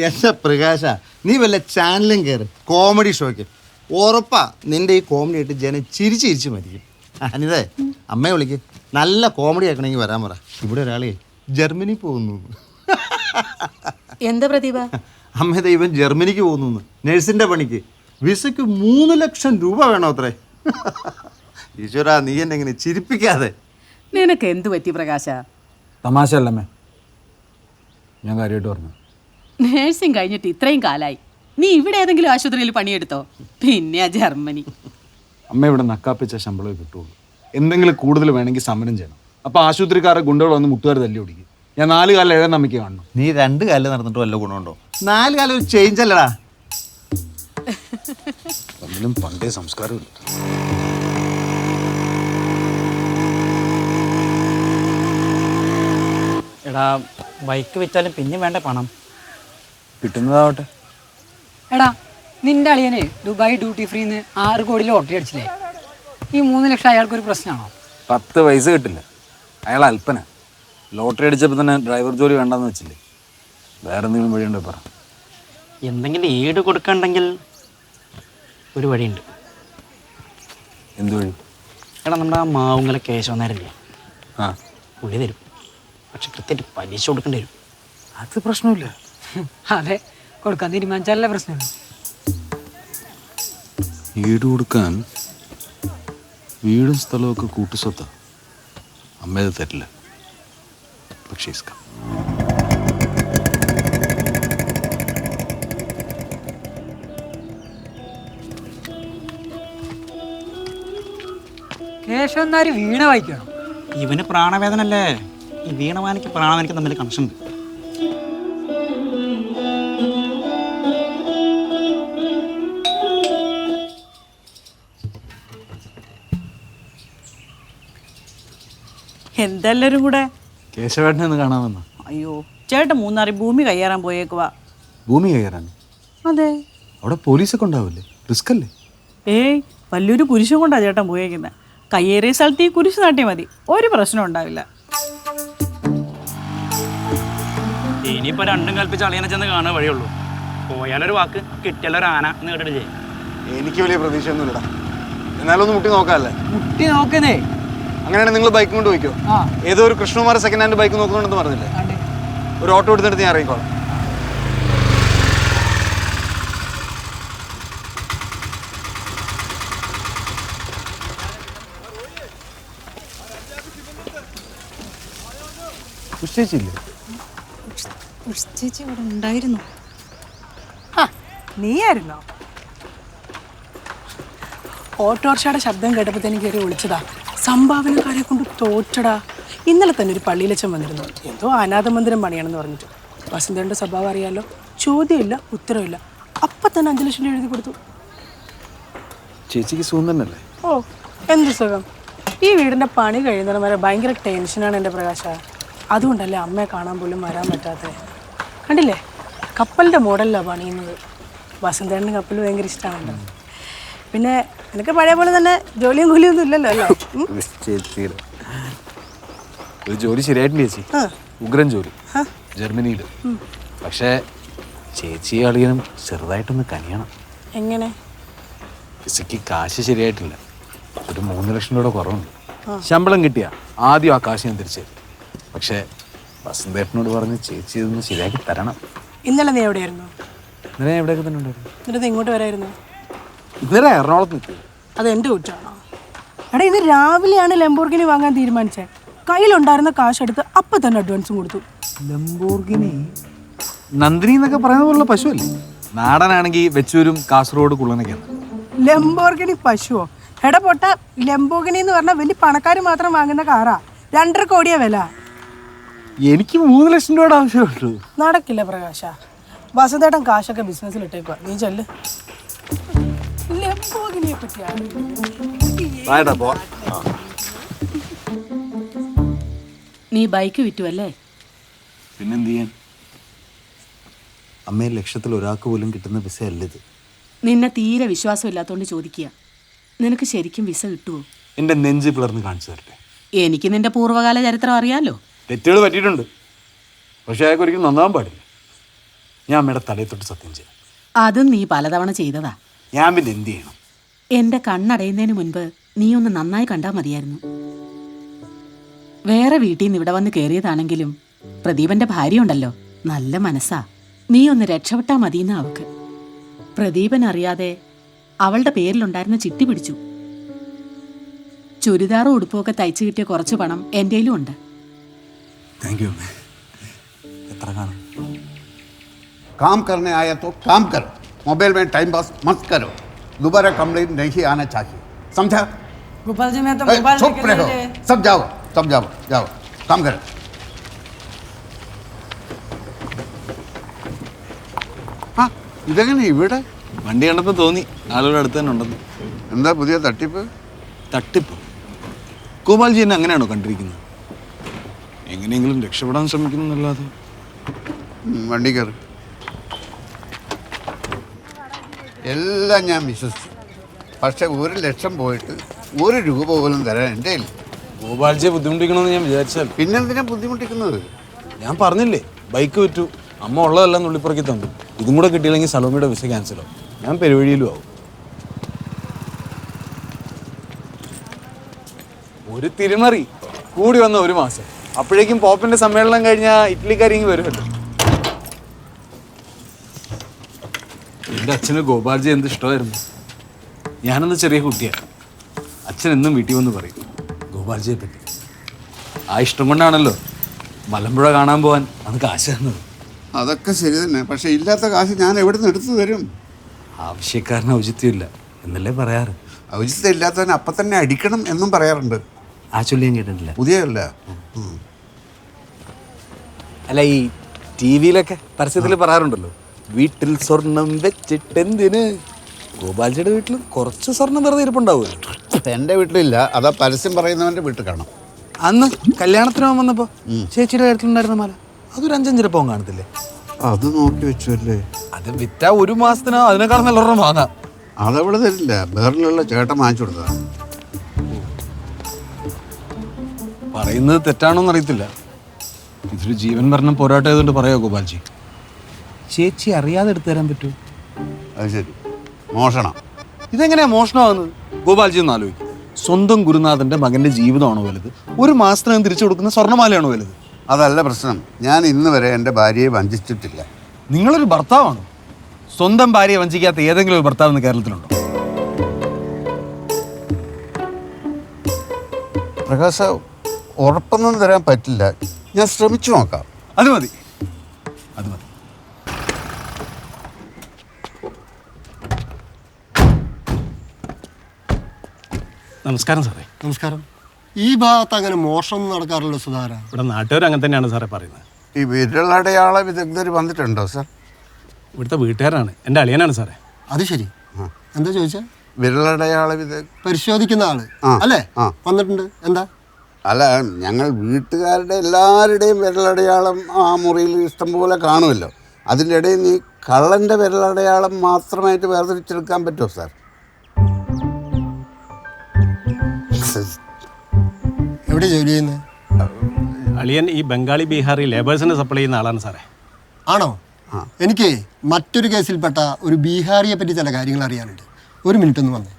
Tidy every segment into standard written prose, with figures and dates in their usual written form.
എൻ്റെ പ്രകാശ, നീ വല്ല ചാനലും കയറി കോമഡി ഷോയ്ക്ക്. ഉറപ്പാ നിൻ്റെ ഈ കോമഡി ആയിട്ട് ജനം ചിരിച്ച് മരിക്കും. അനിതേ, അമ്മയെ വിളിക്ക്. നല്ല കോമഡി ആക്കണമെങ്കിൽ വരാൻ പറ. ഇവിടെ ഒരാളെ ജർമ്മനി പോകുന്നു. എന്താ പ്രതിഭ? അമ്മ ദൈവം ജർമ്മനിക്ക് പോകുന്നു, നഴ്സിൻ്റെ പണിക്ക്. വിസയ്ക്ക് 3 ലക്ഷം രൂപ വേണോ അത്രേ. ഈശ്വര, നീ എന്നെ എങ്ങനെ ചിരിപ്പിക്കാതെ. നിനക്ക് എന്ത് പറ്റി പ്രകാശ? തമാശ അല്ലമ്മേ, ഞാൻ കാര്യമായിട്ട് പറഞ്ഞു. നേഴ്സിംഗ് കഴിഞ്ഞിട്ട് ഇത്രയും കാലായി, നീ ഇവിടെ ഏതെങ്കിലും ആശുപത്രിയിൽ പണിയെടുത്തോ? പിന്നെ ജർമ്മനി. അമ്മ ഇവിടെ നക്കാപ്പിച്ച ശമ്പളമേ കിട്ടുള്ളൂ. എന്തെങ്കിലും കൂടുതൽ വേണമെങ്കിൽ സമരം ചെയ്യണം. അപ്പോൾ ആശുപത്രിക്കാരെ ഗുണ്ടകൾ വന്ന് മുട്ടുകാർ തല്ലി ഓടിക്കും. ഞാൻ 4 കാലം എഴുതാൻ നമ്മയ്ക്ക് കാണണം. നീ 2 കാലം നടന്നിട്ട് വല്ല ഗുണമുണ്ടോ? 4 കാലം ഒരു ചേഞ്ച് അല്ലടാ. ഒന്നിലും പണ്ടേ സംസ്കാരമില്ല. എടാ, ബൈക്ക് വിറ്റാലും പിന്നെ വേണ്ട പണം. കിട്ടുന്നതാവട്ടെ. എടാ, നിന്റെ അളിയനെ ദുബായ് ഡ്യൂട്ടി ഫ്രീന്ന് 6 കോടി ലോട്ടറി അടിച്ചില്ലേ? ഈ 3 ലക്ഷം അയാൾക്കൊരു പ്രശ്നമാണോ? 10 പൈസ കിട്ടില്ല. അയാൾ അല്പന. ലോട്ടറി അടിച്ചപ്പോൾ തന്നെ ഡ്രൈവർ ജോലി വേണ്ടെന്ന് വെച്ചില്ലേ. വേറെ എന്തെങ്കിലും വഴിയുണ്ടോ പറ. എന്തെങ്കിലും ഈട് കൊടുക്കണ്ടെങ്കിൽ ഒരു വഴിയുണ്ട്. എന്ത് വഴി? എടാ, നമ്മുടെ ആ മാവുങ്കല കേശവനേരല്ലേ, ആ, പുള്ളി തരും. പക്ഷെ കൃത്യമായിട്ട് പലിശ കൊടുക്കേണ്ടി വരും. അത് പ്രശ്നമില്ല. അതെ, കൊടുക്കാൻ തീരുമാനിച്ചാലല്ലേ പ്രശ്നമുള്ളൂ. ഈട് കൊടുക്കാൻ വീടും സ്ഥലമൊക്കെ കൂട്ടുസ്വത്താ. അമ്മയത് തരില്ല. പക്ഷേ കേശവന്നാര് വീണ വായിക്കണം. ഇവന് പ്രാണവേദനല്ലേ. ഈ വീണവാനിക്ക് പ്രാണവാനിക്ക് തമ്മിൽ കണക്ഷൻ ഉണ്ട്. എന്തെല്ലാരും കൂടെ? കേശവേട്ടനെ ഒന്ന് കാണാമെന്ന്. അയ്യോ, ചേട്ടൻ മൂന്നാറി ഭൂമി കയ്യേറാൻ പോയേക്കുവാ. ഭൂമി കയറാൻ? അതെ. അവിടെ പോലീസൊക്കെ ഉണ്ടാവില്ലേ? റിസ്ക് അല്ലേ? ഏയ്, വലിയൊരു കുരിശും കൊണ്ടാ ചേട്ടൻ പോയേക്കുന്നത്. കയ്യേറിയ സ്ഥലത്ത് ഈ കുരിശ് നാട്ടിയാൽ മതി, ഒരു പ്രശ്നം ഉണ്ടാവില്ല. ഇനിയിപ്പോൾ രണ്ടും കൽപ്പിച്ച് അളിയനെ ചെന്ന് കാണാൻ വഴിയുള്ളൂ. പോയാലൊരു വാക്ക്, കിട്ടിയാലൊരു ആന എന്ന് കേട്ടിട്ടില്ലേ? എനിക്ക് വലിയ പ്രതീക്ഷയൊന്നുമില്ലടാ. എന്നാലും ഒന്ന് മുട്ടി നോക്കാമല്ലേ? മുട്ടി നോക്കുന്നേ. അങ്ങനെയാണെങ്കിൽ നിങ്ങൾ ബൈക്ക് കൊണ്ട് പോയിക്കോ. ഏതോ ഒരു കൃഷ്ണകുമാർ സെക്കൻഡ് ഹാൻഡ് ബൈക്ക് നോക്കുന്നുണ്ടെന്ന് പറഞ്ഞില്ലേ? ഒരു ഓട്ടോ എടുത്തിട്ട് ഞാൻ ഇറങ്ങിക്കോളാം. ചേച്ചിയില്ലേ? ചേച്ചി ഇവിടെ ഉണ്ടായിരുന്നു. നീയായിരുന്നോ? ഓട്ടോറിക്ഷയുടെ ശബ്ദം കേട്ടപ്പോൾ എനിക്ക് കയറി വിളിച്ചതാ. സംഭാവനക്കാരെ കൊണ്ട് തോറ്റടാ. ഇന്നലെ തന്നെ ഒരു പള്ളിയിലച്ചൻ വന്നിരുന്നു. എന്തോ അനാഥ മന്ദിരം പണിയാണെന്ന് പറഞ്ഞിട്ട്. വസന്തയുടെ സ്വഭാവം അറിയാലോ. ചോദ്യമില്ല, ഉത്തരവില്ല. അപ്പം തന്നെ 5 ലക്ഷം രൂപ എഴുതി കൊടുത്തു. ചേച്ചിക്ക് സുഖം തന്നെയല്ലേ? ഓ, എന്ത് സുഖം. ഈ വീടിൻ്റെ പണി കഴിയുന്നവരെ വരെ ഭയങ്കര ടെൻഷനാണ് എൻ്റെ പ്രകാശ. അതുകൊണ്ടല്ലേ അമ്മയെ കാണാൻ പോലും വരാൻ പറ്റാത്തത്. കണ്ടില്ലേ, കപ്പലിൻ്റെ മോഡലിലാണ് പണിയുന്നത്. വസന്തേട്ടന് കപ്പൽ ഭയങ്കര ഇഷ്ടമാണല്ലോ. പിന്നെ എനിക്ക് പഴയ പോലെ തന്നെ ജോലിയും കൂലിയൊന്നും ഇല്ലല്ലോ അല്ലേ? ചേച്ചിയുടെ ഒരു ജോലി ശരിയായിട്ടില്ല ചേച്ചി. ഉഗ്രൻ ജോലി ജർമ്മനിയിൽ. പക്ഷേ ചേച്ചി അളിയനും ചെറുതായിട്ടൊന്ന് കനിയണം. എങ്ങനെ? ചേച്ചിക്ക് കാശ് ശരിയായിട്ടില്ല. ഒരു 3 ലക്ഷം രൂപയുടെ കുറവുണ്ട്. ശമ്പളം കിട്ടിയ ആദ്യം ആ കാശ് ഞാൻ തിരിച്ചു. പക്ഷേ വസന്തേട്ടനോട് പറഞ്ഞ് ചേച്ചി ഇതൊന്ന് ശരിയാക്കി തരണം. ഇന്നലെ നീ എവിടെയായിരുന്നു? ഇന്നലെ എവിടെയൊക്കെ തന്നെ ഉണ്ടായിരുന്നു. എന്നിട്ട് ഇങ്ങോട്ട് വരായിരുന്നു? ഇന്നലെ എറണാകുളത്ത് നിൽക്കും. അത് എൻ്റെ കുറ്റമാണോ? എടാ, ഇന്ന് രാവിലെയാണ് ലംബോർഗിനി വാങ്ങാൻ തീരുമാനിച്ചത്. കയ്യിലുണ്ടായിരുന്ന കാശെടുത്ത് അപ്പം തന്നെ അഡ്വാൻസും കൊടുത്തു. ലംബോർഗിനി നന്ദിനി എന്നൊക്കെ പറയുന്ന പോലുള്ള പശുവല്ലേ? നാടനാണെങ്കിൽ വെച്ചൂരും കാസർഗോഡ് കുള്ളനൊക്കെയാണ്. ലംബോർഗിനി പശുവോ? എടാ പൊട്ട, ലംബോർഗിനി എന്ന് പറഞ്ഞാൽ വലിയ പണക്കാർ മാത്രം വാങ്ങുന്ന കാറാ. 2.5 കോടിയാ വില. എനിക്ക് 3 ലക്ഷം രൂപയുടെ ആവശ്യമുള്ളൂ. നടക്കില്ല പ്രകാശ. വസന്തേട്ടൻ കാശൊക്കെ ബിസിനസ്സിൽ ഇട്ടേക്കുക. നീ ചെല്ല്. ലംബോർഗിനിയെ പറ്റിയാണ്. നീ ബൈക്ക് വിറ്റുവല്ലേ? പിന്നെന്ത് ചെയ്യാൻ? അമ്മയെ ലക്ഷത്തിൽ ഒരാൾക്ക് പോലും കിട്ടുന്ന വിസ അല്ലത്. നിന്നെ തീരെ വിശ്വാസമില്ലാത്തോണ്ട് ചോദിക്കുക, നിനക്ക് ശരിക്കും വിസ കിട്ടുമോ? എൻ്റെ നെഞ്ച് പിളർന്ന് കാണിച്ചു തരട്ടെ. എനിക്ക് നിന്റെ പൂർവ്വകാല ചരിത്രം അറിയാലോ. തെറ്റുകൾ പറ്റിയിട്ടുണ്ട്, പക്ഷേ അയാൾക്ക് ഒരിക്കലും നന്നാവാൻ പാടില്ല. ഞാൻ അമ്മയുടെ തലയിൽ തൊട്ട് സത്യം ചെയ്യാം. അതും നീ പലതവണ ചെയ്തതാ. ഞാൻ പിന്നെ എന്ത് ചെയ്യണം? എന്റെ കണ്ണടയുന്നതിന് മുൻപ് നീ ഒന്ന് നന്നായി കണ്ടാ മതിയായിരുന്നു. വേറെ വീട്ടിൽ നിന്ന് ഇവിടെ വന്ന് കയറിയതാണെങ്കിലും പ്രദീപന്റെ ഭാര്യ ഉണ്ടല്ലോ, നല്ല മനസ്സാ. നീ ഒന്ന് രക്ഷപ്പെട്ടാ മതിയെന്ന അവക്ക്. പ്രദീപൻ അറിയാതെ അവളുടെ പേരിലുണ്ടായിരുന്ന ചിട്ടി പിടിച്ചു. ചുരിദാറും ഉടുപ്പുമൊക്കെ തയ്ച്ചു കിട്ടിയ കുറച്ച് പണം എന്റെയിലും ഉണ്ട്. താങ്ക് യു അമ്മേ. എത്ര കാണും? काम करने आया तो काम करो, मोबाइल में टाइम पास मत करो. दोबारा कंप्लेंट नहीं आना चाहिए, समझा? गोपाल जी मैं तो ए, मोबाइल चुप रहो, सब जाओ जाओ काम करो. ആ ഇതെങ്ങനെ ഇവിടെ? വണ്ടി കണ്ടപ്പോൾ തോന്നി ആളുടെ അടുത്ത് തന്നെ ഉണ്ടെന്ന്. എന്താ പുതിയ തട്ടിപ്പ്? തട്ടിപ്പ്? ഗോപാൽജി എന്നെ അങ്ങനെയാണോ കണ്ടിരിക്കുന്നത്? എങ്ങനെയെങ്കിലും രക്ഷപ്പെടാൻ ശ്രമിക്കുന്നല്ലാതെ. വണ്ടി കയറി. എല്ലാം ഞാൻ വിശ്വസിച്ചു, പക്ഷെ 1 ലക്ഷം പോയിട്ട് 1 രൂപ പോലും തരാൻ എൻ്റെ ഇല്ല. ഗോപാൽജിയെ ബുദ്ധിമുട്ടിക്കണമെന്ന് ഞാൻ വിചാരിച്ചാൽ പിന്നെന്തിനാ ബുദ്ധിമുട്ടിക്കുന്നത്? ഞാൻ പറഞ്ഞില്ലേ, ബൈക്ക് വിറ്റു, അമ്മ ഉള്ളതെല്ലാം നുള്ളിപ്പുറക്കി തന്നു. ഇതും കൂടെ കിട്ടിയില്ലെങ്കിൽ സലോമിയുടെ വിസ ക്യാൻസലോ, ഞാൻ പെരുവഴിയിലും ആവും. ഒരു തിരിമറി കൂടി വന്ന 1 മാസം, അപ്പോഴേക്കും പോപ്പിന്റെ സമ്മേളനം കഴിഞ്ഞാൽ ഇറ്റലിക്കാരിങ്ങി വരുമല്ലോ. എൻ്റെ അച്ഛന് ഗോപാൽജി എന്ത് ഇഷ്ടമായിരുന്നു. ഞാനന്ന് ചെറിയ കുട്ടിയാണ്. അച്ഛൻ എന്നും വീട്ടിൽ വന്ന് പറയും ഗോപാൽജിയെ പറ്റി. ആ ഇഷ്ടം കൊണ്ടാണല്ലോ മലമ്പുഴ കാണാൻ പോകാൻ അന്ന് കാശ് തന്നത്. അതൊക്കെ ശരി തന്നെ, പക്ഷെ ഇല്ലാത്ത കാശ് ഞാൻ എവിടെ നിന്ന് എടുത്തു തരും? ആവശ്യക്കാരന് ഔചിത്യമില്ല എന്നല്ലേ പറയാറ്. ഔചിത്യം ഇല്ലാത്തവൻ അപ്പം തന്നെ അടിക്കണം എന്നും പറയാറുണ്ട്. ആ ചൊല്ലി ഞാൻ കേട്ടിട്ടില്ല. പുതിയല്ല. അല്ല, ഈ ടി വിയിലൊക്കെ പരസ്യത്തിൽ പറയാറുണ്ടല്ലോ, വീട്ടിൽ സ്വർണം വെച്ചിട്ടെന്തിന്. ഗോപാൽജിയുടെ വീട്ടിൽ കുറച്ച് സ്വർണം വെറുതെ ഇരിപ്പുണ്ടാവുമല്ലോ. എൻ്റെ വീട്ടിലില്ല, അതാ പരസ്യം പറയുന്നവൻ്റെ വീട്ടിൽ കാണാം. അന്ന് കല്യാണത്തിന് പോകാൻ വന്നപ്പോൾ ചേച്ചിയുടെ കാര്യത്തിലുണ്ടായിരുന്ന മാല അതൊരു 5-5 പവൻ കാണത്തില്ലേ? അത് നോക്കി വെച്ചു അല്ലേ? അത് വിറ്റാ 1 മാസത്തിനോ അതിനേക്കാൾ നല്ലോണം വാങ്ങാം. അതവിടെ തരില്ല, ബേറിലുള്ള ചേട്ടൻ വാങ്ങിച്ചു കൊടുത്തതാണ്. പറയുന്നത് തെറ്റാണോന്ന് അറിയത്തില്ല. ഇതൊരു ജീവൻ മരണം പോരാട്ടം ആയതുകൊണ്ട് പറയാ ഗോപാൽജി. ചേച്ചി അറിയാതെ എടുത്തു തരാൻ പറ്റുമോ? അത് ശരി, മോഷണം. ഇതെങ്ങനെയാ മോഷണമാകുന്നത്? ഗോപാൽജി ഒന്ന് ആലോചിക്കും. സ്വന്തം ഗുരുനാഥന്റെ മകന്റെ ജീവിതമാണോ വലുത്, 1 മാസത്തിനകം തിരിച്ചു കൊടുക്കുന്ന സ്വർണ്ണമാലയാണോ വലുത്? അതല്ല പ്രശ്നം. ഞാൻ ഇന്ന് വരെ എൻ്റെ ഭാര്യയെ വഞ്ചിച്ചിട്ടില്ല. നിങ്ങളൊരു ഭർത്താവാണോ? സ്വന്തം ഭാര്യയെ വഞ്ചിക്കാത്ത ഏതെങ്കിലും ഒരു ഭർത്താവ് ഇന്ന് കേരളത്തിലുണ്ടോ? പ്രകാശ, ഉറപ്പൊന്നും തരാൻ പറ്റില്ല, ഞാൻ ശ്രമിച്ചു നോക്കാം. അത് മതി, അത് മതി. നമസ്കാരം സാറേ. നമസ്കാരം. ഈ ഭാഗത്ത് അങ്ങനെ മോഷണം നടക്കാറുള്ള സുധാര? ഇവിടെ നാട്ടുകാർ അങ്ങനെ തന്നെയാണ് സാറേ പറയുന്നത്. ഈ വിരലടയാള വിദഗ്ധർ വന്നിട്ടുണ്ടോ സാർ? ഇവിടുത്തെ വീട്ടുകാരാണ്, എൻ്റെ അളിയനാണ് സാറേ. അത് ശരി. എന്താ ചോദിച്ചാൽ? വിരലടയാള വിദഗ്ധ പരിശോധിക്കുന്ന ആള് അല്ലേ? വന്നിട്ടുണ്ട്. എന്താ? അല്ല, ഞങ്ങൾ വീട്ടുകാരുടെ എല്ലാവരുടെയും വിരലടയാളം ആ മുറിയിൽ ഇഷ്ടംപോലെ കാണുമല്ലോ. അതിൻ്റെ ഇടയിൽ നീ കള്ളൻ്റെ വിരലടയാളം മാത്രമായിട്ട് വേർതിരിച്ചെടുക്കാൻ പറ്റുമോ സാർ? എവിടെ ജോലി ചെയ്യുന്നത്? അളിയൻ ഈ ബംഗാളി ബീഹാറി ലേബേഴ്സിന് സപ്ലൈ ചെയ്യുന്ന ആളാണ് സാറേ. ആണോ? എനിക്ക് മറ്റൊരു കേസിൽപ്പെട്ട ഒരു ബീഹാറിയെ പറ്റി ചില കാര്യങ്ങൾ അറിയാനുണ്ട്. 1 മിനിറ്റ് ഒന്ന് വന്നേ.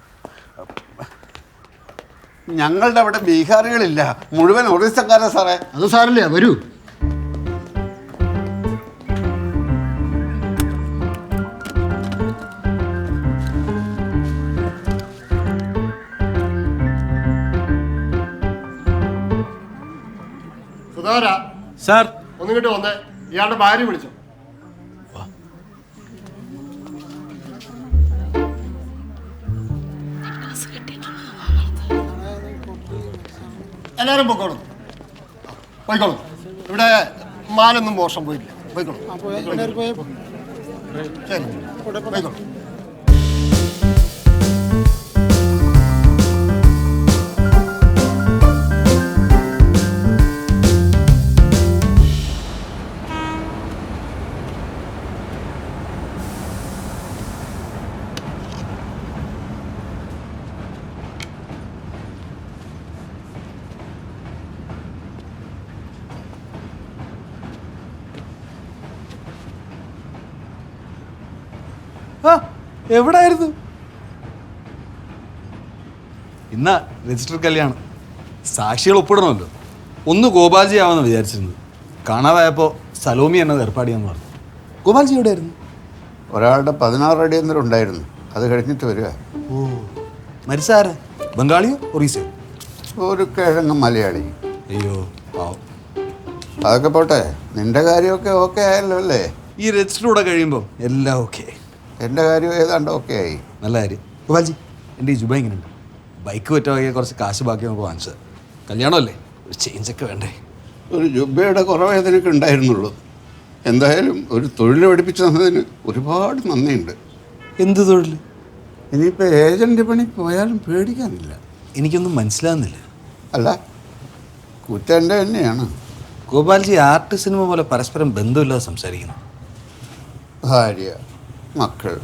ഞങ്ങളുടെ അവിടെ ബീഹാറികളില്ല, മുഴുവൻ ഒറീസക്കാരാ സാറേ. അത് സാറില്ല, വരൂ. സുധാര സാർ, ഒന്നിങ്ങോട്ട് വന്നേ. ഇയാളുടെ ഭാര്യ വിളിച്ചോ? എല്ലാവരും പോയിക്കോളും. ഇവിടെ മാലൊന്നും മോശം പോയിട്ടില്ല. പോയിക്കോളും. ശരി, പോയിക്കോളും. എവിടായിരുന്നു? ഇന്നാ രജിസ്റ്റർ കല്യാണം. സാക്ഷികൾ ഒപ്പിടണമല്ലോ. ഒന്ന് ഗോപാൽജി ആവാന്ന് വിചാരിച്ചിരുന്നത്. കാണാതായപ്പോൾ സലോമി എന്നത് ഏർപ്പാടിയാന്ന് പറഞ്ഞു. ഗോപാൽജി എവിടെയായിരുന്നു? ഒരാളുടെ 16 അടിയന്തരം ഉണ്ടായിരുന്നു, അത് കഴിഞ്ഞിട്ട് വരിക. ഓ, മരിച്ചാര? ബംഗാളിയോ ഒറീസയോ? ഒരു കിഴങ്ങ് മലയാളി. അയ്യോ പാവം. അതൊക്കെ പോട്ടെ, നിന്റെ കാര്യമൊക്കെ ഓക്കെ ആയല്ലോ അല്ലേ? ഈ രജിസ്റ്ററിലൂടെ കഴിയുമ്പോൾ എല്ലാം ഓക്കെ. എൻ്റെ കാര്യം ഏതാണ്ട് ഓക്കെ ആയി. നല്ല കാര്യം. ഗോപാൽജി, എൻ്റെ ഈ ജുബ ഇങ്ങനെയുണ്ട്. ബൈക്ക് പറ്റുവാണെങ്കിൽ കുറച്ച് കാശ് ബാക്കി നമുക്ക് വാങ്ങിച്ചത്. കല്യാണമല്ലേ, ഒരു ചേഞ്ചൊക്കെ വേണ്ടേ? ഒരു ജുബയുടെ കുറവേ നിനക്ക് ഉണ്ടായിരുന്നുള്ളൂ. എന്തായാലും ഒരു തൊഴിൽ പഠിപ്പിച്ചു തന്നതിന് ഒരുപാട് നന്ദിയുണ്ട്. എന്ത് തൊഴിൽ? ഇനിയിപ്പോൾ ഏജൻറ്റ് പണി പോയാലും പേടിക്കാനില്ല. എനിക്കൊന്നും മനസ്സിലാകുന്നില്ല. അല്ല, കുറ്റം എൻ്റെ തന്നെയാണ്. ഗോപാൽജി ആർട്ട് സിനിമ പോലെ പരസ്പരം ബന്ധമില്ലാതെ സംസാരിക്കുന്നു. ഭാര്യ, മക്കൾ,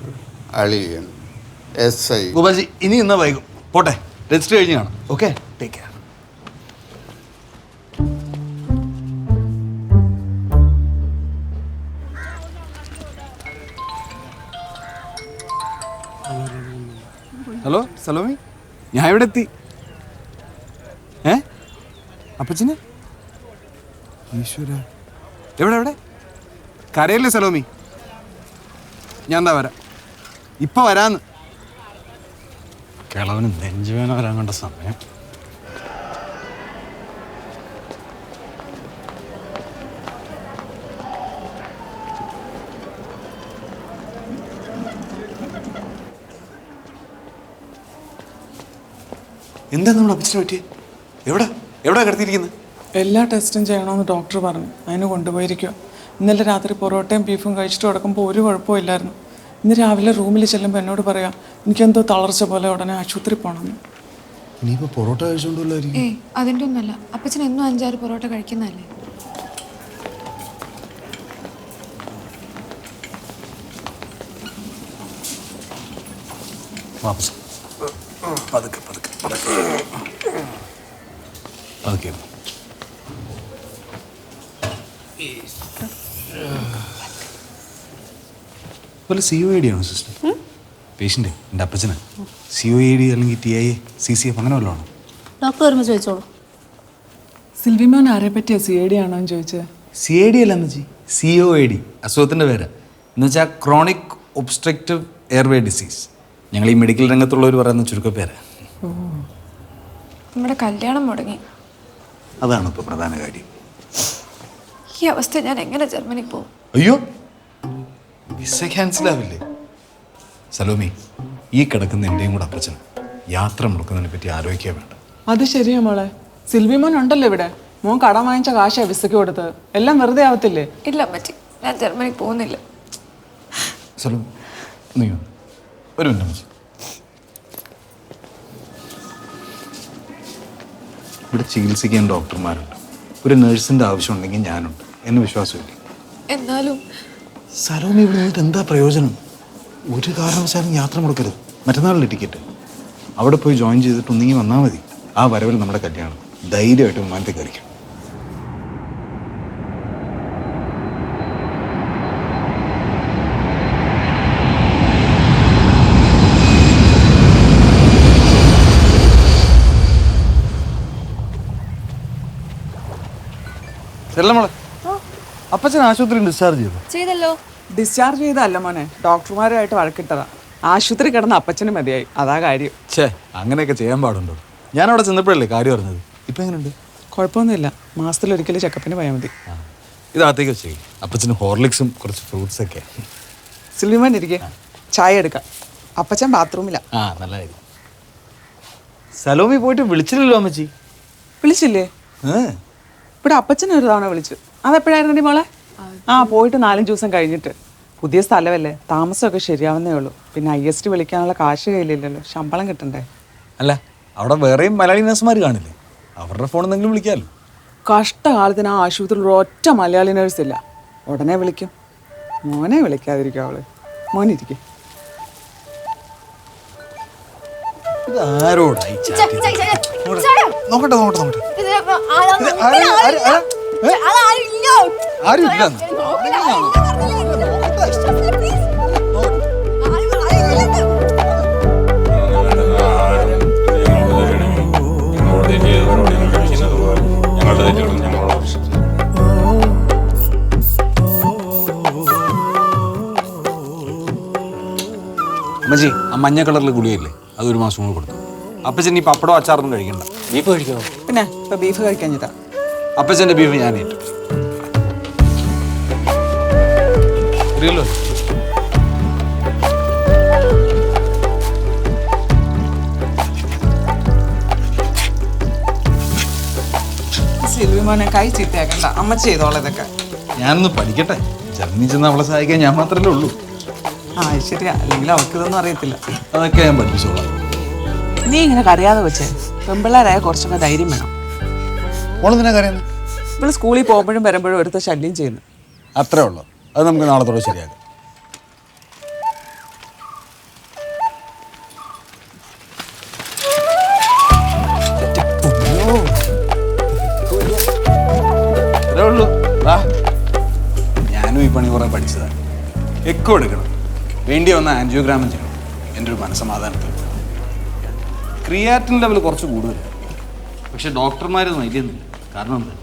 അളിയൻ, SI. ഗോപാൽജി ഇനി ഇന്ന് വൈകും. പോട്ടെ, രജിസ്റ്റർ കഴിഞ്ഞ് കാണാം. Okay, take care. Hello Salomi, ഞാൻ ഇവിടെ എത്തി. അപ്പച്ചന് ഈശ്വര, എവിടെ എവിടെ? കരയല്ലേ സലോമി? ഞാൻ എന്താ വരാം, ഇപ്പൊ വരാന്ന്. കിളവന് നെഞ്ചുവേന വരാൻ കണ്ട സമയം. എന്താ നമ്മൾ അപ്പച്ചനെ പറ്റിയേ? എവിടെ കിടത്തിയിരിക്കുന്നത്? എല്ലാ ടെസ്റ്റും ചെയ്യണമെന്ന് ഡോക്ടർ പറഞ്ഞു. അതിന് കൊണ്ടുപോയിരിക്കുക. ഇന്നലെ രാത്രി പൊറോട്ടയും ബീഫും കഴിച്ചിട്ട് കിടക്കുമ്പോൾ ഒരു കുഴപ്പമില്ലായിരുന്നു. ഇന്ന് രാവിലെ റൂമിൽ ചെല്ലുമ്പോൾ എന്നോട് പറയാം എനിക്കെന്തോ തളർച്ച പോലെ, ഉടനെ ആശുപത്രി പോകണമെന്ന്. ഇനിയിപ്പോൾ പൊറോട്ട കഴിച്ചുകൊണ്ടല്ലായിരിക്കും. അതിൻ്റെ ഒന്നല്ല, അപ്പച്ചൻ എന്നും 5-6 പൊറോട്ട കഴിക്കുന്നതല്ലേ. പതുക്കെ പോലെ COAD ആണോ സിസ്റ്റർ? പേഷ്യൻ്റ് എൻ്റെ അപ്പച്ചന് COAD അല്ലെങ്കിൽ TIA CCF അങ്ങനെ വല്ലതും ആണോ? ഡോക്ടർ വരുമ്പോൾ ചോദിച്ചോളൂ. സിൽവിമോൻ ആരെ പറ്റിയാ CAD ആണോ എന്ന് ചോദിച്ചത്? CAD അല്ല അമ്മച്ചി, COAD അസുഖത്തിൻ്റെ പേര്. എന്ന് വെച്ചാൽ ക്രോണിക് ഒബ്സ്ട്രക്റ്റീവ് എയർവേ ഡിസീസ്. ഞങ്ങൾ ഈ മെഡിക്കൽ രംഗത്തുള്ളവർ പറയുന്ന ചുരുക്കപ്പേര്. നമ്മുടെ കല്യാണം മുടങ്ങി. അതാണ് ഇപ്പോൾ പ്രധാന കാര്യം. ഈ അവസ്ഥ ഞാൻ എങ്ങനെ ജർമ്മനി പോകും? അയ്യോ, വിസ ക്യാൻസൽ ആവില്ലേ? സലോമി, ഈ കിടക്കുന്ന എൻ്റെയും കൂടെ അപ്പച്ചന് യാത്ര മുടക്കുന്നതിനെ പറ്റി ആലോചിക്കുക വേണ്ട. അത് ശരിയാ മോളെ. സിൽവിമോൻ ഉണ്ടല്ലോ ഇവിടെ. മോൻ കടം വാങ്ങിച്ച കാശാ വിസയ്ക്ക് കൊടുത്തത്. എല്ലാം വെറുതെ ആവത്തില്ലേ? ഇല്ല അമ്മച്ചി, ഞാൻ ജർമ്മനി പോകുന്നില്ല. സലോമി നീ ഒരു മിനിറ്റ് അമ്മച്ചി. ഇവിടെ ചികിത്സിക്കാൻ ഡോക്ടർമാരുണ്ട്. ഒരു നഴ്സിൻ്റെ ആവശ്യമുണ്ടെങ്കിൽ ഞാനുണ്ട്. എന്നെ വിശ്വാസമില്ല. എന്നാലും സലോമി ഇവിടെ നിന്നിട്ട് എന്താ പ്രയോജനം? ഒരു കാരണവശാലും യാത്ര മുടക്കരുത്. മറ്റന്നാളിലെ ടിക്കറ്റ്. അവിടെ പോയി ജോയിൻ ചെയ്തിട്ട് ഒന്നെങ്കിൽ വന്നാൽ മതി. ആ വരവിൽ നമ്മുടെ കല്യാണം. ധൈര്യമായിട്ട് വിമാനത്തിൽ കയറിക്കാം. ചെല്ലമോളെ, അപ്പച്ചൻ ആശുപത്രി ഡിസ്ചാർജ് ചെയ്തല്ലോ. ഡിസ്ചാർജ് ചെയ്തല്ല മോനെ, ഡോക്ടർമാരുമായിട്ട് വഴക്കിട്ടതാ. ആശുപത്രി കിടന്ന അപ്പച്ചന് മതിയായി, അതാ കാര്യം. അങ്ങനെയൊക്കെ ചെയ്യാൻ പാടുണ്ടോ? ഞാൻ അവിടെ ചെന്നപ്പോഴല്ലേ കാര്യം അറിഞ്ഞത്. ഇപ്പം എങ്ങനെയുണ്ട്? കുഴപ്പമൊന്നുമില്ല. മാസത്തിലൊരിക്കൽ ചെക്കപ്പിന് പോയാൽ മതി. ഇതകത്തേക്ക് വെച്ചേ. അപ്പച്ചന് ഹോർലിക്സും കുറച്ച് ഫ്രൂട്ട്സൊക്കെ. സിൽവിമോൻ ഇരിക്കെ, ചായ എടുക്കാം. അപ്പച്ചൻ ബാത്റൂമില്ല. നല്ല കാര്യം. സലോമി പോയിട്ട് വിളിച്ചില്ലല്ലോ അമ്മച്ചി? വിളിച്ചില്ലേ? ഇവിടെ അപ്പച്ചൻ ഒരു തവണ വിളിച്ചു. അതെപ്പോഴായിരുന്നു മോളെ? പോയിട്ട് 4-5 ദിവസം കഴിഞ്ഞിട്ട്. പുതിയ സ്ഥലമല്ലേ, താമസമൊക്കെ ശരിയാവുന്നേ ഉള്ളൂ. പിന്നെ IST വിളിക്കാനുള്ള കാശ് കയ്യിലില്ലല്ലോ, ശമ്പളം കിട്ടണ്ടേ. അല്ല, അവിടെ വേറെയും മലയാളി നഴ്സുമാർ കാണില്ലേ? അവരുടെ ഫോൺ എന്തെങ്കിലും വിളിക്കാമല്ലോ. കഷ്ടകാലത്തിന് ആ ആശുപത്രിയിൽ ഒരൊറ്റ മലയാളി നേഴ്സ് ഇല്ല. ഉടനെ വിളിക്കും. മോനെ വിളിക്കാതിരിക്കും അവള്. മോനിരിക്കും. ആരോടായി നോക്കട്ടെ നോക്കട്ടെ നോക്കട്ടെ. ആരും ഇല്ല. അമ്മച്ചി ആ മഞ്ഞ കളറിലെ ഗുളിയല്ലേ അതൊരു മാസം കൂടെ കൊടുത്തു. അപ്പച്ചൻ ഈ പപ്പടോ അച്ചാറൊന്നും കഴിക്കണ്ട. ബീഫ് കഴിക്കാമോ? പിന്നെ ഇപ്പൊ ബീഫ് കഴിക്കാഞ്ഞിട്ടാ. അപ്പച്ചൻ്റെ ബീഫ് ഞാൻ ഏറ്റു. അറിയല്ലോ. സിൽവി മോനെ കൈ ചീത്തയാക്കണ്ട, അമ്മ ചെയ്തോളെ ഇതൊക്കെ. ഞാനൊന്ന് പഠിക്കട്ടെ. ജർമ്മനി ചെന്ന് അവളെ സഹായിക്കാൻ ഞാൻ മാത്രമല്ലേ ഉള്ളൂ. ആ ശരിയാ, അല്ലെങ്കിൽ അവൾക്ക് ഇതൊന്നും അറിയത്തില്ല. അതൊക്കെ ഞാൻ പഠിപ്പിച്ചോളാം. നീ ഇങ്ങനെ കരയാതെ വെച്ചേ, പെമ്പിള്ളേരായ കുറച്ചൊക്കെ ധൈര്യം വേണം. ഓളെന്തിനാ കരയുന്നത്? ഇവള് സ്കൂളിൽ പോകുമ്പോഴും വരുമ്പോഴും ഒരുത്ത ശല്യം ചെയ്യുന്നു. അത്രേ ഉള്ളൂ. അത് നമുക്ക് നാളത്തോടെ ശരിയാക്കാം. അത്രേ ഉള്ളൂ. വാ, ഞാനും ഈ പണി കുറെ പഠിച്ചതാണ്. എക്കോ എടുക്കണം, വേണ്ടി വന്ന ആൻജിയോഗ്രാമം ചെയ്യണം. എൻ്റെ ഒരു മനസ്സമാധാനത്തിൽ ക്രിയാറ്റിൻ ലെവൽ കുറച്ച് കൂടുതലാണ്. പക്ഷെ ഡോക്ടർമാർ നയിക്കുന്നില്ല. കാരണം എന്താ?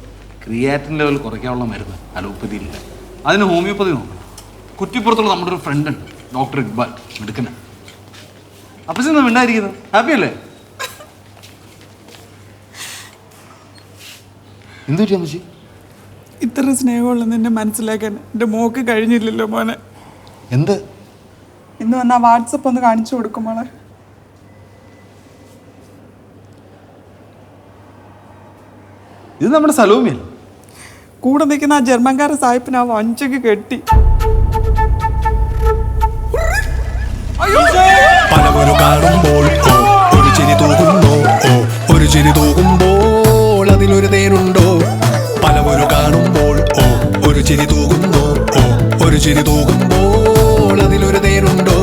ക്രിയാറ്റിൻ ലെവൽ കുറയ്ക്കാനുള്ള മരുന്ന് അലോപ്പതിയിലില്ല. അതിന് ഹോമിയോപ്പതി നോക്കണം. കുറ്റിപ്പുറത്തുള്ള നമ്മുടെ ഒരു ഫ്രണ്ട് ഉണ്ട്, ഡോക്ടർ ഇക്ബാൽ, മിടുക്കന. അപ്പം ചെന്ന് മിണ്ടായിരിക്കുന്നത് ഹാപ്പി അല്ലേ? എന്തു പറ്റി അമ്മച്ചി? ഇത്ര സ്നേഹമുള്ള നിന്നെ മനസ്സിലാക്കാൻ എൻ്റെ മോക്ക് കഴിഞ്ഞില്ലല്ലോ മോനെ. എന്ത്? ഇന്ന് വന്നാ വാട്സപ്പ് ഒന്ന് കാണിച്ചു കൊടുക്കും മോളെ. ഇത് നമ്മുടെ സലോമിയല്ലേ? കൂടെ നിൽക്കുന്ന ആ ജർമ്മൻകാര സാഹിബിന് ആ വഞ്ചക്ക് കെട്ടി. പലവരു കാണുമ്പോൾ ഒരു ചിരി തൂകുന്നു, ഒരു ചിരി തൂകുമ്പോൾ അതിലൊരു തേനുണ്ടോ. പലവരു കാണുമ്പോൾ ഒരു ചിരി തൂകുന്നു, ഒരു ചിരി തൂകുമ്പോൾ അതിലൊരു തേനുണ്ടോ.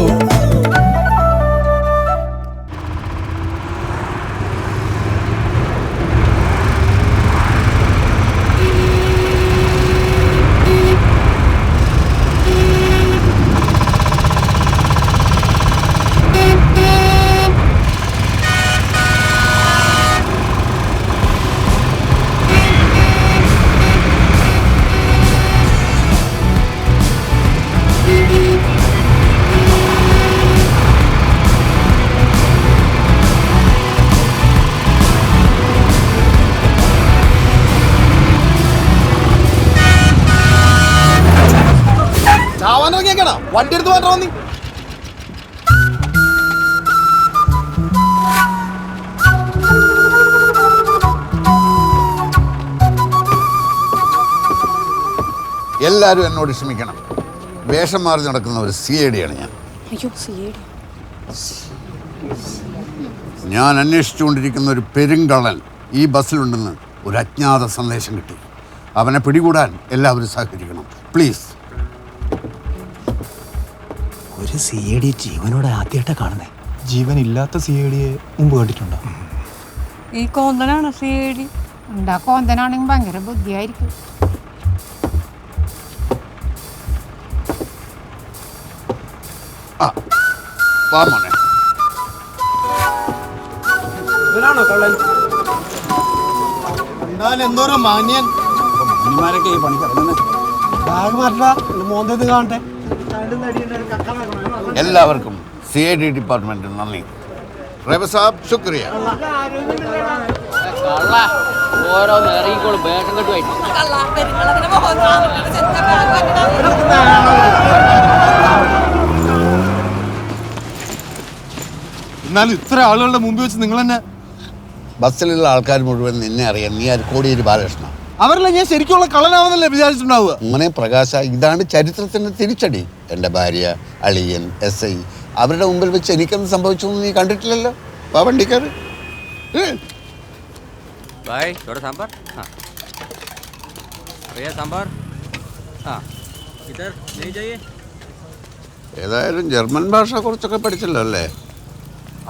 വണ്ടി എടുത്ത് മാറ്റാ നീ. എല്ലാവരും എന്നോട് ക്ഷമിക്കണം. വേഷം മാറി നടക്കുന്ന ഒരു CID ആണ് ഞാൻ. അയ്യോ CID. ഞാൻ അന്വേഷിച്ചുകൊണ്ടിരിക്കുന്ന ഒരു പെരുങ്കള്ളൻ ഈ ബസ്സിലുണ്ടെന്ന് ഒരു അജ്ഞാത സന്ദേശം കിട്ടി. അവനെ പിടികൂടാൻ എല്ലാവരും സഹകരിക്കണം പ്ലീസ്. ഒരു CID ജീവനോടെ ആദ്യമായിട്ടാണ് കാണുന്നത്. ജീവനില്ലാത്ത CIDയെ മുമ്പ് കണ്ടിട്ടുണ്ടോ? ഈ കോന്തനാണ് CID. ഉണ്ടാ കോന്തനാണെങ്കിൽ ഭയങ്കര ബുദ്ധിയായിരിക്കും. ആ വാ മോനെ. എന്നാലും എന്തോരം മാന്യൻ. മാന്യന്മാരൊക്കെ ഈ പണി പറഞ്ഞത്. ബാഗ് മാറ്റാ മോന്തത് കാണട്ടെ. എല്ലാവർക്കും CID ഡിപ്പാർട്ട്മെൻറ്റ് നന്ദി. റേബ സാബ് ശുക്രിയ. എന്നാലും ഇത്ര ആളുകളുടെ മുമ്പിൽ വെച്ച് നിങ്ങൾ തന്നെ. ബസ്സിലുള്ള ആൾക്കാർ മുഴുവൻ നിന്നെ അറിയാം. നീ കോടിയേരി ബാലകൃഷ്ണ. അവരല്ല ഞാൻ ശരിക്കുള്ള കള്ളനാവുന്നല്ലേ വിചാരിച്ചിട്ടുണ്ടാവുക. അങ്ങനെ പ്രകാശ, ഇതാണ് ചരിത്രത്തിൻ്റെ തിരിച്ചടി. എൻ്റെ ഭാര്യ, അളിയൻ, SI അവരുടെ മുമ്പിൽ വെച്ച് എനിക്കെന്ത് സംഭവിച്ചു നീ കണ്ടിട്ടില്ലല്ലോ. വാ വണ്ടിക്കാർ. ഏതായാലും ജർമ്മൻ ഭാഷ കുറച്ചൊക്കെ പഠിച്ചല്ലോ അല്ലേ?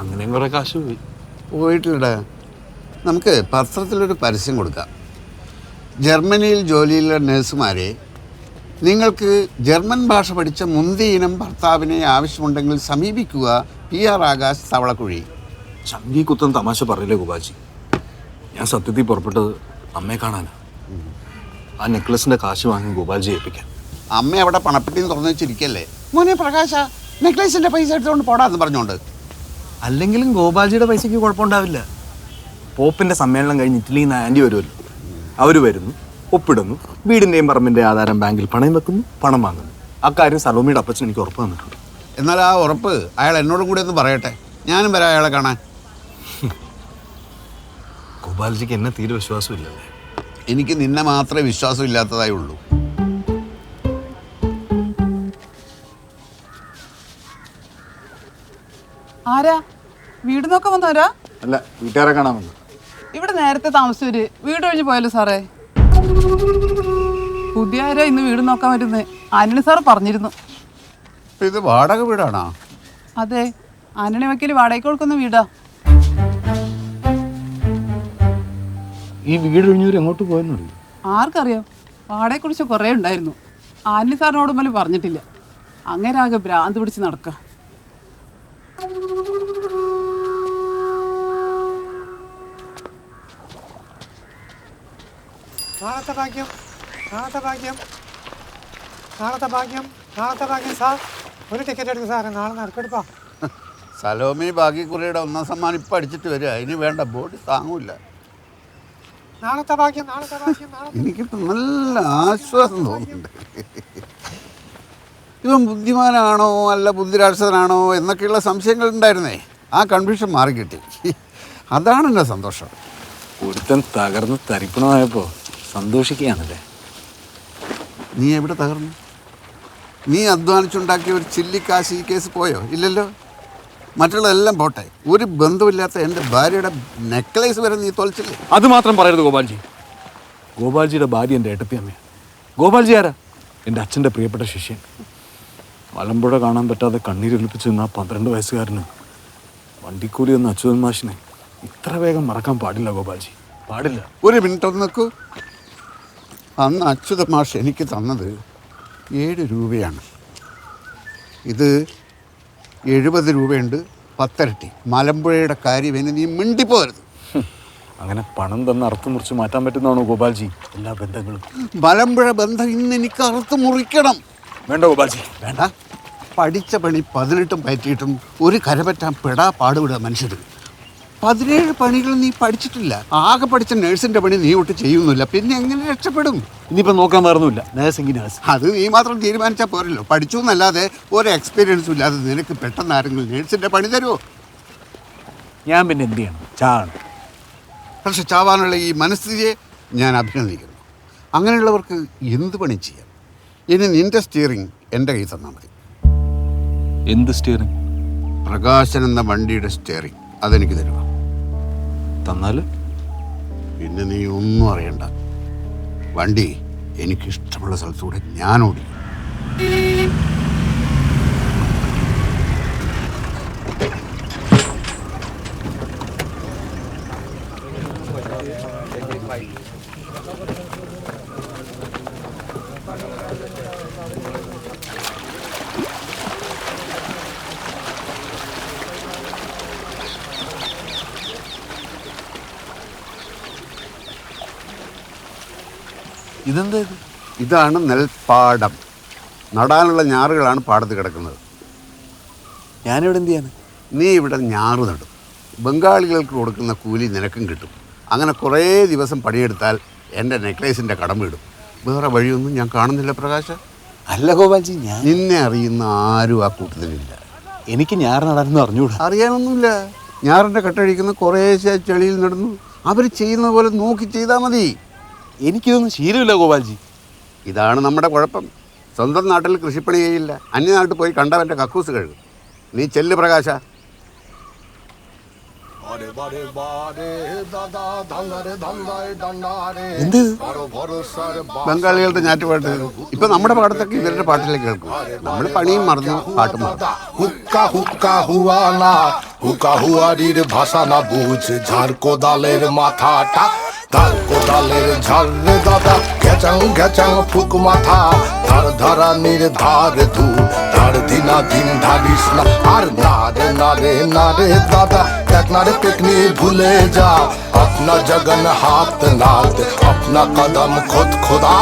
അങ്ങനെയും കുറെ കാശ് പോയി. പോയിട്ടില്ലടാ. നമുക്ക് പത്രത്തിലൊരു പരസ്യം കൊടുക്കാം. ജർമ്മനിയിൽ ജോലിയുള്ള നഴ്സുമാരെ, നിങ്ങൾക്ക് ജർമ്മൻ ഭാഷ പഠിച്ച മുന്തിയ ഇനം ഭർത്താവിനെ ആവശ്യമുണ്ടെങ്കിൽ സമീപിക്കുക. PR ആകാശ്, തവളക്കുഴി. ചങ്കി കുത്തൻ തമാശ പറയില്ലേ ഗോപാജി? ഞാൻ സത്യത്തിൽ പുറപ്പെട്ടത് അമ്മയെ കാണാനാ. ആ നെക്ലസിന്റെ കാശ് വാങ്ങി ഗോപാൽജി ഏൽപ്പിക്കാൻ. അമ്മ അവിടെ പണപ്പെട്ടിയും തുറന്നു വെച്ചിരിക്കല്ലേ മോനെ പ്രകാശ. നെക്ലേസിൻ്റെ പൈസ എടുത്തുകൊണ്ട് പോടാന്ന് പറഞ്ഞുകൊണ്ട്. അല്ലെങ്കിലും ഗോപാൽജിയുടെ പൈസയ്ക്ക് കുഴപ്പമുണ്ടാവില്ല. പോപ്പിന്റെ സമ്മേളനം കഴിഞ്ഞ് ഇറ്റലിയിൽ നിന്ന് ആൻറ്റി വരുമല്ലോ, അവർ വരുന്നു, ഒപ്പിടുന്നു, വീടിൻ്റെയും പറമ്പിൻ്റെയും ആധാരം ബാങ്കിൽ പണയം വെക്കുന്നു, പണം വാങ്ങുന്നു. അക്കാര്യം സലോമിയുടെ അപ്പച്ചൻ എനിക്ക് ഉറപ്പ് തന്നിട്ടുണ്ട്. എന്നാൽ ആ ഉറപ്പ് അയാൾ എന്നോടും കൂടി ഒന്ന് പറയട്ടെ, ഞാനും വരാം അയാളെ കാണാൻ. ഗോപാൽജിക്ക് എന്നെ തീരെ വിശ്വാസമില്ലല്ലേ? എനിക്ക് നിന്നെ മാത്രമേ വിശ്വാസമില്ലാത്തതായി ഉള്ളൂ. ആരാ? വീട് നോക്കാൻ വന്നവരാ? അല്ല, വീട്ടുകാരെ കാണാൻ വന്നു. ഇവിടെ നേരത്തെ താമസിച്ചവര് വീട് ഒഴിഞ്ഞു പോയല്ലോ സാറേ. പുതിയ ആരാ ഇന്ന് വീട് നോക്കാൻ വരുന്നത്? ആന്റണി സാറ് പറഞ്ഞിരുന്നു. ഇത് വാടക വീടാണോ? അതെ, ആന്റണി വക്കീൽ വാടകയ്ക്ക് കൊടുക്കുന്ന വീടാ. ഈ വീട് കഴിഞ്ഞവർ എങ്ങോട്ട് പോയെന്നറിയോ? ആർക്കറിയാം? വാടകയെക്കുറിച്ച് കുറേ ഉണ്ടായിരുന്നു. ആന്റണി സാറിനോട് പോലും പറഞ്ഞിട്ടില്ല. അങ്ങേരാകെ ഭ്രാന്ത് പിടിച്ച് നടക്കുക. നാളത്തെ ഭാഗ്യം, നാളത്തെ ഭാഗ്യം, നാളത്തെ ഭാഗ്യം, നാളത്തെ ഭാഗ്യം സാർ. ഒരു ടിക്കറ്റ് എടുക്കും സാറേ, നാളെ നറുക്കെടുപ്പാ. സലോമി ഭാഗ്യക്കുറിയുടെ 1ാം സമ്മാനം ഇപ്പം അടിച്ചിട്ട് വരിക. അതിന് വേണ്ട, ബോഡി താങ്ങൂല. നാളത്തെ ഭാഗ്യം, നാളത്തെ ഭാഗ്യം. എനിക്കിപ്പോൾ നല്ല ആശ്വാസം തോന്നുന്നുണ്ട്. ഇവൻ ബുദ്ധിമാനാണോ അല്ല ബുദ്ധിരാക്ഷസനാണോ എന്നൊക്കെയുള്ള സംശയങ്ങൾ ഉണ്ടായിരുന്നേ. ആ കൺഫ്യൂഷൻ മാറിക്കിട്ടി. അതാണ് എൻ്റെ സന്തോഷം. ഒരുത്തൻ തകർന്ന് തരിപ്പണമായപ്പോൾ സന്തോഷിക്കുകയാണല്ലേ? നീ എവിടെ തകർന്നു? നീ അധ്വാനിച്ചുണ്ടാക്കിയ ഒരു ചില്ലിക്കാശ് ഈ കേസ് പോയോ? ഇല്ലല്ലോ. മറ്റുള്ളതെല്ലാം പോട്ടെ, ഒരു ബന്ധമില്ലാത്ത എൻ്റെ ഭാര്യയുടെ നെക്ലേസ് വരെ നീ തോൽച്ചില്ലേ? അത് മാത്രം പറയരുത് ഗോപാൽജി. ഗോപാൽജിയുടെ ഭാര്യ എൻ്റെ ഏട്ടത്തി അമ്മയാണ്. ഗോപാൽജി ആരാ? എൻ്റെ അച്ഛൻ്റെ പ്രിയപ്പെട്ട ശിഷ്യൻ. മലമ്പുഴ കാണാൻ പറ്റാതെ കണ്ണീരൊലിപ്പിച്ച് നിന്ന ആ 12 വയസ്സുകാരന് വണ്ടിക്കൂലി എന്ന അച്യുതൻ മാഷിനെ ഇത്ര വേഗം മറക്കാൻ പാടില്ല ഗോപാൽജി, പാടില്ല. ഒരു മിനിറ്റ് ഒന്ന് നിൽക്കൂ. അന്ന് അച്യുത മാഷ് എനിക്ക് തന്നത് 7 രൂപയാണ്. ഇത് 70 രൂപയുണ്ട്, 10 ഇരട്ടി. മലമ്പുഴയുടെ കാര്യം ഇനി നീ മിണ്ടിപ്പോരുത്. അങ്ങനെ പണം തന്ന് അറുത്ത് മുറിച്ച് മാറ്റാൻ പറ്റുന്നതാണോ ഗോപാൽജി എല്ലാ ബന്ധങ്ങളും? മലമ്പുഴ ബന്ധം ഇന്ന് എനിക്ക് അറുത്ത് മുറിക്കണം. വേണ്ട ഗോപാൽജി, വേണ്ട. പഠിച്ച പണി 18 പറ്റിയിട്ടും ഒരു കരപറ്റാൻ പെടാ പാടുവിടുക മനുഷ്യർ. 17 പണികൾ നീ പഠിച്ചിട്ടില്ല. ആകെ പഠിച്ച നേഴ്സിൻ്റെ പണി നീ ഒട്ട് ചെയ്യുന്നില്ല. പിന്നെ എങ്ങനെ രക്ഷപ്പെടും? ഇനിയിപ്പോൾ നോക്കാൻ വേറൊന്നുമില്ല. നേഴ്സെങ്കിൽ നേഴ്സ്. അത് നീ മാത്രം തീരുമാനിച്ചാൽ പോരല്ലോ. പഠിച്ചു എന്നല്ലാതെ ഒരു എക്സ്പീരിയൻസും ഇല്ലാതെ നിനക്ക് പെട്ടെന്ന് ആരെങ്കിലും നേഴ്സിൻ്റെ പണി തരുമോ? ഞാൻ പിന്നെ എന്ത് ചെയ്യണം? ചാണ്. പക്ഷെ ചാവാനുള്ള ഈ മനസ്ഥിതിയെ ഞാൻ അഭിനന്ദിക്കുന്നു. അങ്ങനെയുള്ളവർക്ക് എന്ത് പണി ചെയ്യാം. ഇനി നിൻ്റെ സ്റ്റിയറിംഗ് എൻ്റെ കയ്യിൽ തന്നാൽ മതി. എന്ത് സ്റ്റിയറിംഗ്? പ്രകാശൻ എന്ന വണ്ടിയുടെ സ്റ്റിയറിംഗ് അതെനിക്ക് തരുക. തന്നാൽ പിന്നെ നീ ഒന്നും അറിയണ്ട. വണ്ടി എനിക്കിഷ്ടമുള്ള സ്ഥലത്തൂടെ ഞാൻ ഓടിക്കും. ഇതെന്താ ഇത്? ഇതാണ് നെൽപ്പാടം. നടാനുള്ള ഞാറുകളാണ് പാടത്ത് കിടക്കുന്നത്. ഞാനിവിടെ എന്ത് ചെയ്യാൻ? നീ ഇവിടെ ഞാറ് നടും. ബംഗാളികൾക്ക് കൊടുക്കുന്ന കൂലി നിനക്കും കിട്ടും. അങ്ങനെ കുറേ ദിവസം പണിയെടുത്താൽ എൻ്റെ നെക്ലേസിൻ്റെ കടം വീടും. വേറെ വഴിയൊന്നും ഞാൻ കാണുന്നില്ല പ്രകാശ. അല്ല ഗോപാൽജി, ഞാൻ നിന്നെ അറിയുന്ന ആരും ആ കൂട്ടത്തിലില്ല. എനിക്ക് ഞാറ് നടാനൊന്നും അറിഞ്ഞൂടാ. അറിയാനൊന്നുമില്ല. ഞാറിൻ്റെ കട്ടഴിക്കുന്ന കുറേശ്ശെ ചെളിയിൽ നടന്നു. അവർ ചെയ്യുന്ന പോലെ നോക്കി ചെയ്താൽ മതി. എനിക്കിതൊന്നും ശീലമില്ല ഗോപാൽജി. ഇതാണ് നമ്മുടെ കുഴപ്പം. സ്വന്തം നാട്ടിൽ കൃഷിപ്പണി ചെയ്യില്ല, അന്യനാട്ടിൽ പോയി കണ്ടവൻ്റെ കക്കൂസ് കഴുകും. നീ ചെല്ല് പ്രകാശ. എന്ത്? ബംഗാളികളുടെ ഞാറ്റുപാട്ട്. ഇപ്പൊ നമ്മുടെ പാടത്തൊക്കെ ഇവരുടെ പാട്ടിലേക്ക് കേൾക്കും. നമ്മൾ പണിയും മറന്നു, പാട്ടും മറന്നു. ভাষা না বুঝ ঝাড় কোদালের মাথাটা, ধার কোদালের ঝাড় রে দাদা, ঘেচাং ঘেচাং ফুক মাথা, ধার ধারানির ধার ধু, ধার দিনা দিন ধারিস না আর না রে না রে না রে দাদা, এক না রে পিকনি ভুলে যা, अपना जगन हाथ नाथ, अपना कदम खुद खुदा।